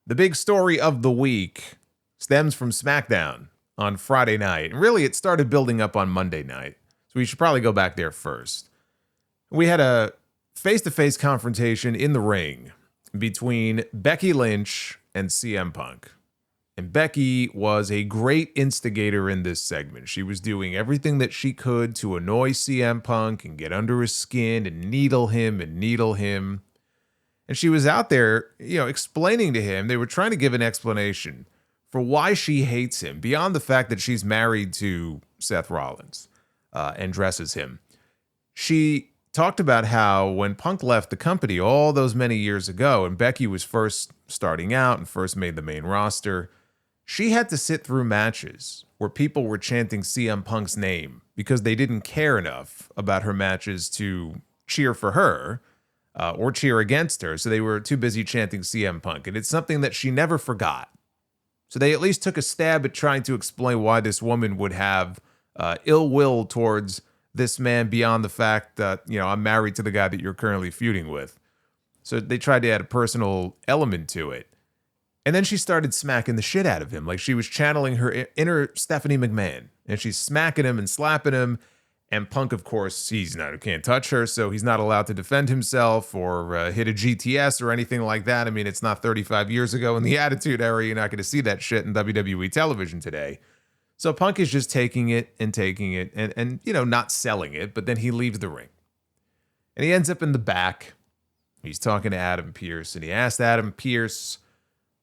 The big story of the week stems from Smackdown on Friday night. And really, it started building up on Monday night. So we should probably go back there first. We had a face-to-face confrontation in the ring between Becky Lynch and CM Punk. And Becky was a great instigator in this segment. She was doing everything that she could to annoy CM Punk and get under his skin and needle him. And she was out there, explaining to him, they were trying to give an explanation for why she hates him, beyond the fact that she's married to Seth Rollins and dresses him. She talked about how when Punk left the company all those many years ago, and Becky was first starting out and first made the main roster, she had to sit through matches where people were chanting CM Punk's name because they didn't care enough about her matches to cheer for her or cheer against her. So they were too busy chanting CM Punk. And it's something that she never forgot. So they at least took a stab at trying to explain why this woman would have ill will towards this man beyond the fact that, I'm married to the guy that you're currently feuding with. So they tried to add a personal element to it. And then she started smacking the shit out of him. Like she was channeling her inner Stephanie McMahon. And she's smacking him and slapping him. And Punk, of course, can't touch her, so he's not allowed to defend himself or hit a GTS or anything like that. I mean, it's not 35 years ago in the Attitude Era. You're not going to see that shit in WWE television today. So Punk is just taking it and not selling it, but then he leaves the ring. And he ends up in the back. He's talking to Adam Pearce, and he asked Adam Pearce,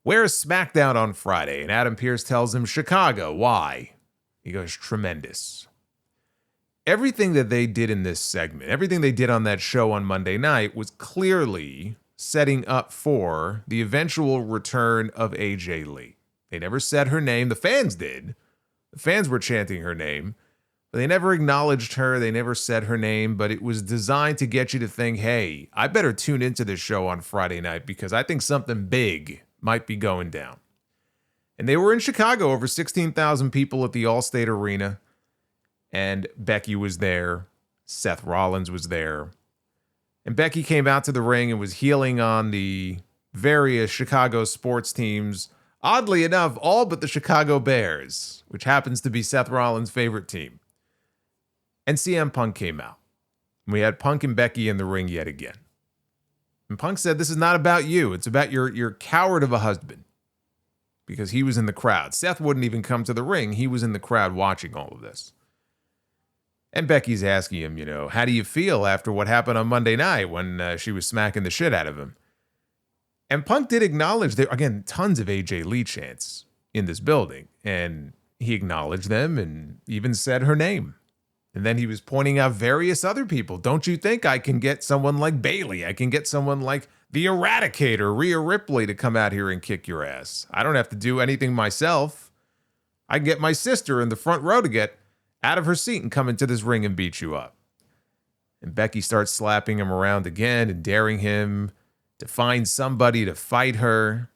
"Where's SmackDown on Friday?" And Adam Pearce tells him, "Chicago. Why?" He goes, "Tremendous." Everything that they did in this segment, everything they did on that show on Monday night was clearly setting up for the eventual return of AJ Lee. They never said her name. The fans did. The fans were chanting her name, but they never acknowledged her. They never said her name, but it was designed to get you to think, hey, I better tune into this show on Friday night because I think something big might be going down. And they were in Chicago, over 16,000 people at the Allstate Arena. And Becky was there. Seth Rollins was there. And Becky came out to the ring and was healing on the various Chicago sports teams. Oddly enough, all but the Chicago Bears, which happens to be Seth Rollins' favorite team. And CM Punk came out. And we had Punk and Becky in the ring yet again. And Punk said, "This is not about you. It's about your coward of a husband." Because he was in the crowd. Seth wouldn't even come to the ring. He was in the crowd watching all of this. And Becky's asking him, how do you feel after what happened on Monday night when she was smacking the shit out of him? And Punk did acknowledge there, again, tons of AJ Lee chants in this building. And he acknowledged them and even said her name. And then he was pointing out various other people. Don't you think I can get someone like Bayley? I can get someone like the Eradicator, Rhea Ripley, to come out here and kick your ass. I don't have to do anything myself. I can get my sister in the front row to get out of her seat and come into this ring and beat you up. And Becky starts slapping him around again and daring him to find somebody to fight her.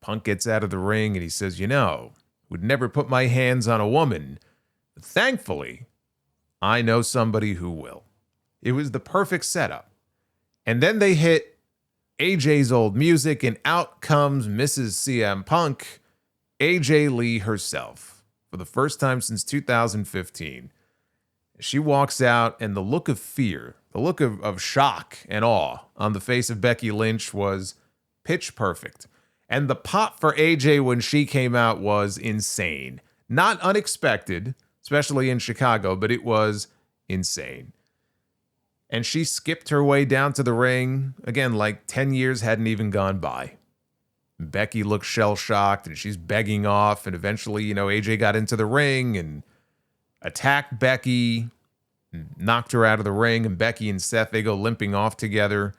Punk gets out of the ring and he says, would never put my hands on a woman. But thankfully, I know somebody who will. It was the perfect setup. And then they hit AJ's old music and out comes Mrs. CM Punk, AJ Lee herself. For the first time since 2015. She walks out, and the look of fear, the look of shock and awe on the face of Becky Lynch was pitch perfect. And the pop for AJ when she came out was insane. Not unexpected, especially in Chicago, but it was insane. And she skipped her way down to the ring, again, like 10 years hadn't even gone by. Becky looks shell-shocked and she's begging off. And eventually, AJ got into the ring and attacked Becky, knocked her out of the ring. And Becky and Seth, they go limping off together.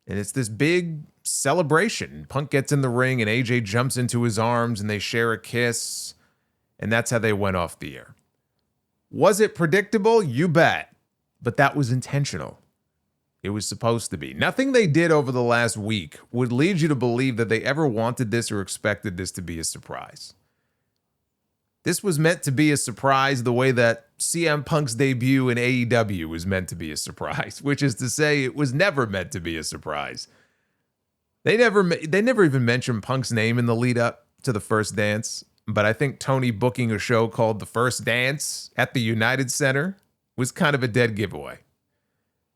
And it's this big celebration. Punk gets in the ring and AJ jumps into his arms and they share a kiss. And that's how they went off the air. Was it predictable? You bet. But that was intentional. It was supposed to be. Nothing they did over the last week would lead you to believe that they ever wanted this or expected this to be a surprise. This was meant to be a surprise the way that CM Punk's debut in AEW was meant to be a surprise, which is to say it was never meant to be a surprise. They never even mentioned Punk's name in the lead up to the first dance. But I think Tony booking a show called The First Dance at the United Center was kind of a dead giveaway.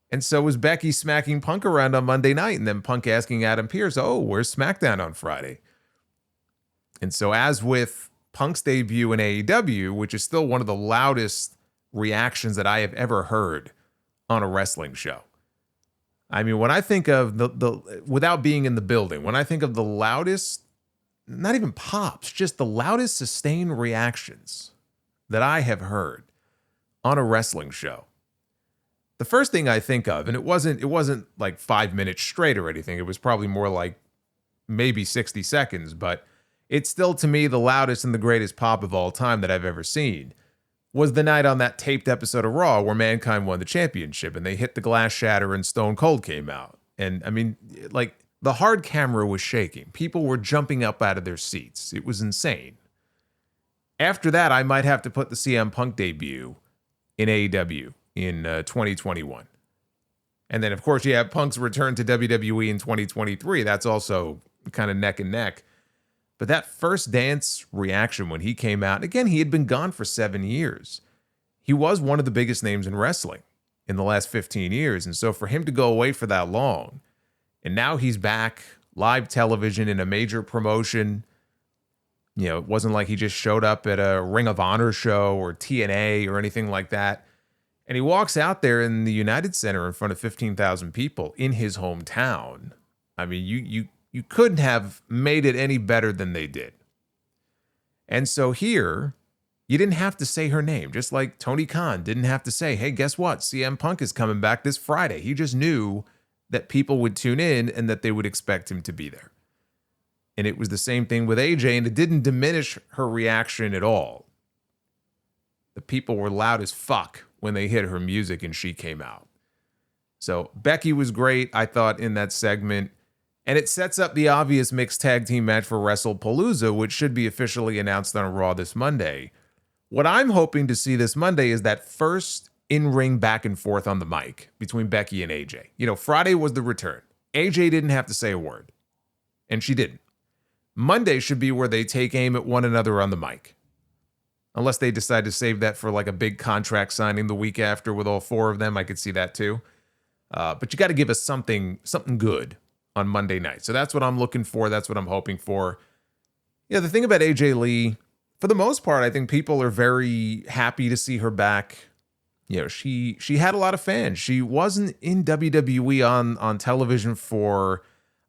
And so was Becky smacking Punk around on Monday night, and then Punk asking Adam Pearce, "Oh, where's SmackDown on Friday?" And so, as with Punk's debut in AEW, which is still one of the loudest reactions that I have ever heard on a wrestling show. I mean, when I think of the without being in the building, when I think of the loudest, not even pops, just the loudest sustained reactions that I have heard on a wrestling show, the first thing I think of, and it wasn't like 5 minutes straight or anything, it was probably more like maybe 60 seconds, but it's still to me the loudest and the greatest pop of all time that I've ever seen, was the night on that taped episode of Raw where Mankind won the championship and they hit the glass shatter and Stone Cold came out. And I mean, like, the hard camera was shaking. People were jumping up out of their seats. It was insane. After that, I might have to put the CM Punk debut in AEW in 2021. And then, of course, you have Punk's return to WWE in 2023. That's also kind of neck and neck. But that first dance reaction when he came out, again, he had been gone for 7 years. He was one of the biggest names in wrestling in the last 15 years. And so for him to go away for that long, and now he's back, live television in a major promotion. You know, it wasn't like he just showed up at a Ring of Honor show or TNA or anything like that. And he walks out there in the United Center in front of 15,000 people in his hometown. I mean, you couldn't have made it any better than they did. And so here, you didn't have to say her name, just like Tony Khan didn't have to say, "Hey, guess what? CM Punk is coming back this Friday." He just knew that people would tune in and that they would expect him to be there. And it was the same thing with AJ, and it didn't diminish her reaction at all. The people were loud as fuck when they hit her music and she came out. So Becky was great, I thought, in that segment. And it sets up the obvious mixed tag team match for WrestlePalooza, which should be officially announced on Raw this Monday. What I'm hoping to see this Monday is that first in-ring back and forth on the mic between Becky and AJ. You know, Friday was the return. AJ didn't have to say a word. And she didn't. Monday should be where they take aim at one another on the mic. Unless they decide to save that for like a big contract signing the week after with all four of them. I could see that too. But you got to give us something good on Monday night. So that's what I'm looking for. That's what I'm hoping for. Yeah, the thing about AJ Lee, for the most part, I think people are very happy to see her back. You know, she had a lot of fans. She wasn't in WWE on television for,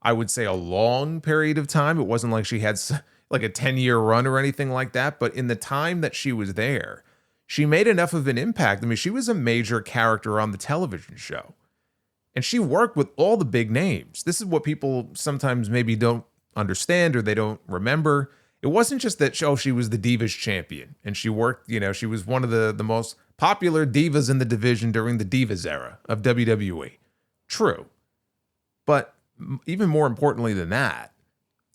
I would say, a long period of time. It wasn't like she had like a 10-year run or anything like that. But in the time that she was there, she made enough of an impact. I mean, she was a major character on the television show. And she worked with all the big names. This is what people sometimes maybe don't understand or they don't remember. It wasn't just that, she was the Divas champion. And she worked, she was one of the most popular divas in the division during the Divas era of WWE. True. But even more importantly than that,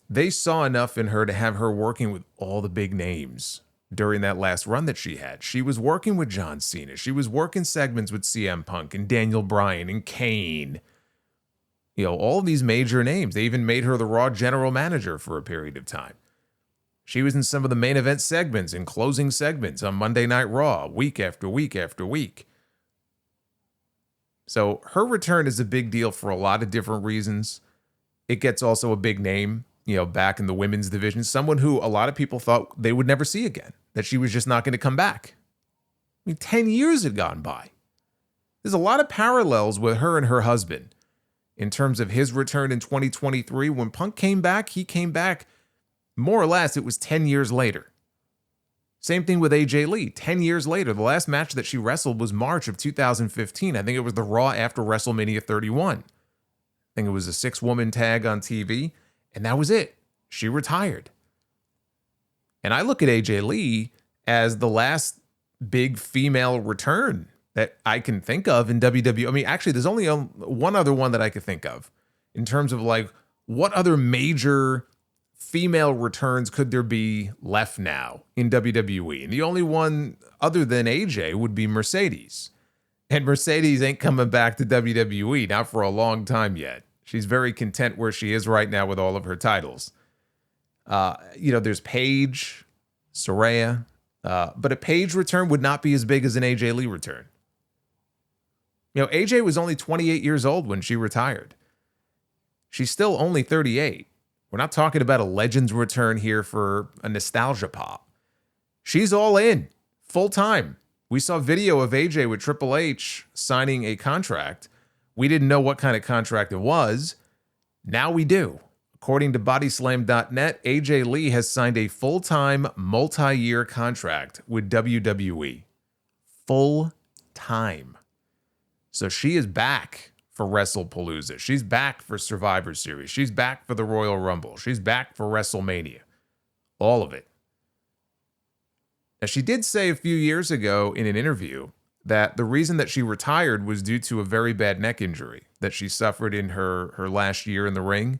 they saw enough in her to have her working with all the big names during that last run that she had. She was working with John Cena. She was working segments with CM Punk and Daniel Bryan and Kane. You know, all these major names. They even made her the Raw general manager for a period of time. She was in some of the main event segments and closing segments on Monday Night Raw, week after week after week. So her return is a big deal for a lot of different reasons. It gets also a big name, back in the women's division. Someone who a lot of people thought they would never see again, that she was just not going to come back. I mean, 10 years had gone by. There's a lot of parallels with her and her husband in terms of his return in 2023. When Punk came back, he came back more or less, it was 10 years later. Same thing with AJ Lee. 10 years later, the last match that she wrestled was March of 2015. I think it was the Raw after WrestleMania 31. I think it was a 6-woman tag on TV, and that was it. She retired. And I look at AJ Lee as the last big female return that I can think of in WWE. I mean, actually, there's only one other one that I could think of in terms of like what other major female returns could there be left now in WWE? And the only one other than AJ would be Mercedes. And Mercedes ain't coming back to WWE, not for a long time yet. She's very content where she is right now with all of her titles. There's Paige, Saraya, but a Paige return would not be as big as an AJ Lee return. AJ was only 28 years old when she retired. She's still only 38. We're not talking about a Legends return here for a nostalgia pop. She's all in, full time. We saw video of AJ with Triple H signing a contract. We didn't know what kind of contract it was. Now we do. According to Bodyslam.net, AJ Lee has signed a full-time, multi-year contract with WWE. Full-time. So she is back for WrestlePalooza. She's back for Survivor Series. She's back for the Royal Rumble. She's back for WrestleMania. All of it. Now, she did say a few years ago in an interview that the reason that she retired was due to a very bad neck injury that she suffered in her last year in the ring.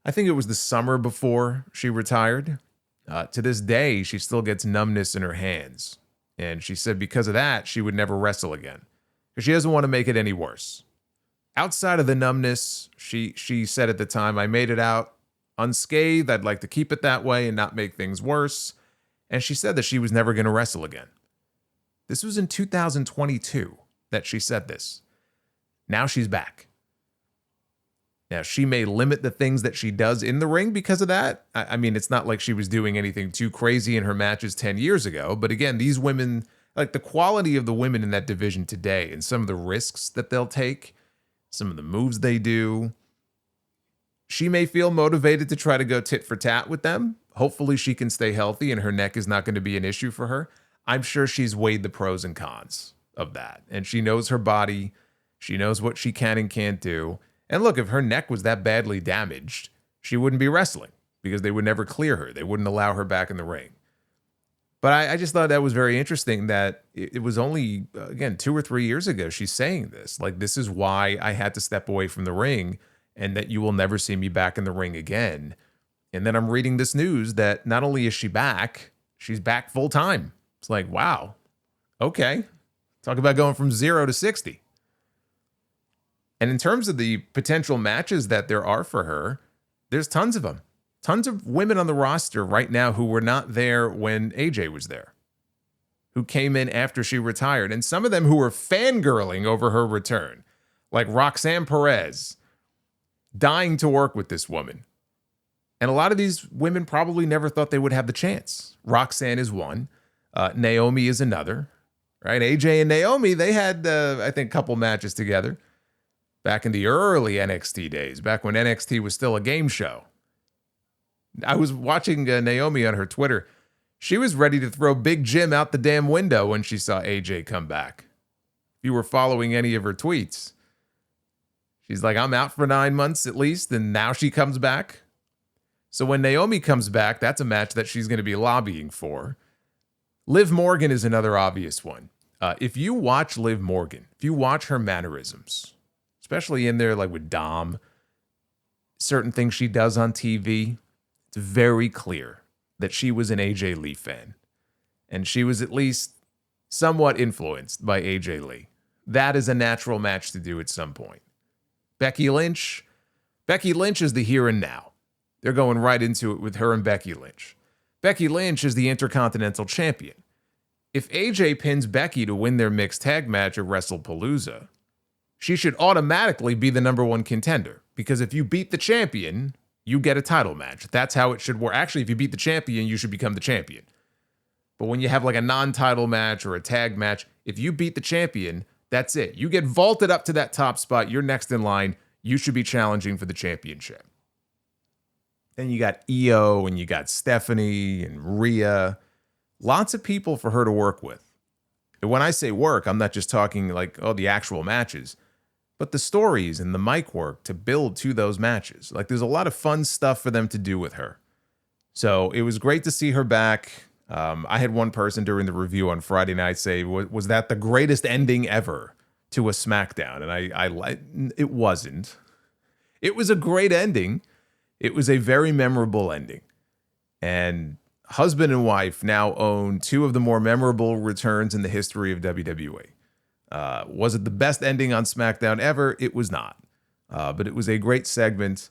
I think it was the summer before she retired. To this day, she still gets numbness in her hands. And she said because of that, she would never wrestle again because she doesn't want to make it any worse. Outside of the numbness, she said at the time, I made it out unscathed. I'd like to keep it that way and not make things worse. And she said that she was never going to wrestle again. This was in 2022 that she said this. Now she's back. Now, she may limit the things that she does in the ring because of that. I mean, it's not like she was doing anything too crazy in her matches 10 years ago. But again, these women, like the quality of the women in that division today and some of the risks that they'll take, some of the moves they do, she may feel motivated to try to go tit for tat with them. Hopefully she can stay healthy and her neck is not going to be an issue for her. I'm sure she's weighed the pros and cons of that. And she knows her body. She knows what she can and can't do. And look, if her neck was that badly damaged, she wouldn't be wrestling because they would never clear her. They wouldn't allow her back in the ring. But I just thought that was very interesting that it was only, again, 2 or 3 years ago she's saying this. Like, this is why I had to step away from the ring and that you will never see me back in the ring again. And then I'm reading this news that not only is she back, she's back full time. It's like, wow, okay. Talk about going from 0 to 60. And in terms of the potential matches that there are for her, there's tons of them. Tons of women on the roster right now who were not there when AJ was there, who came in after she retired. And some of them who were fangirling over her return, like Roxanne Perez, dying to work with this woman. And a lot of these women probably never thought they would have the chance. Roxanne is one. Naomi is another. Right? AJ and Naomi, they had, I think, a couple matches together back in the early NXT days, back when NXT was still a game show. I was watching Naomi on her Twitter. She was ready to throw Big Jim out the damn window when she saw AJ come back. If you were following any of her tweets, she's like, I'm out for 9 months at least, and now she comes back. So when Naomi comes back, that's a match that she's going to be lobbying for. Liv Morgan is another obvious one. If you watch Liv Morgan, if you watch her mannerisms, especially in there like with Dom, certain things she does on TV, it's very clear that she was an AJ Lee fan. And she was at least somewhat influenced by AJ Lee. That is a natural match to do at some point. Becky Lynch is the here and now. They're going right into it with her and Becky Lynch. Becky Lynch is the Intercontinental Champion. If AJ pins Becky to win their mixed tag match at WrestlePalooza, she should automatically be the number 1 contender. Because if you beat the champion, you get a title match. That's how it should work. Actually, if you beat the champion, you should become the champion. But when you have like a non-title match or a tag match, if you beat the champion, that's it. You get vaulted up to that top spot. You're next in line. You should be challenging for the championship. Then you got Io and you got Stephanie and Rhea. Lots of people for her to work with. And when I say work, I'm not just talking like, the actual matches, but the stories and the mic work to build to those matches. Like, there's a lot of fun stuff for them to do with her. So it was great to see her back. I had one person during the review on Friday night say, was that the greatest ending ever to a Smackdown? And it wasn't. It was a great ending. It was a very memorable ending. And husband and wife now own 2 of the more memorable returns in the history of WWE. Was it the best ending on SmackDown ever? It was not. But it was a great segment.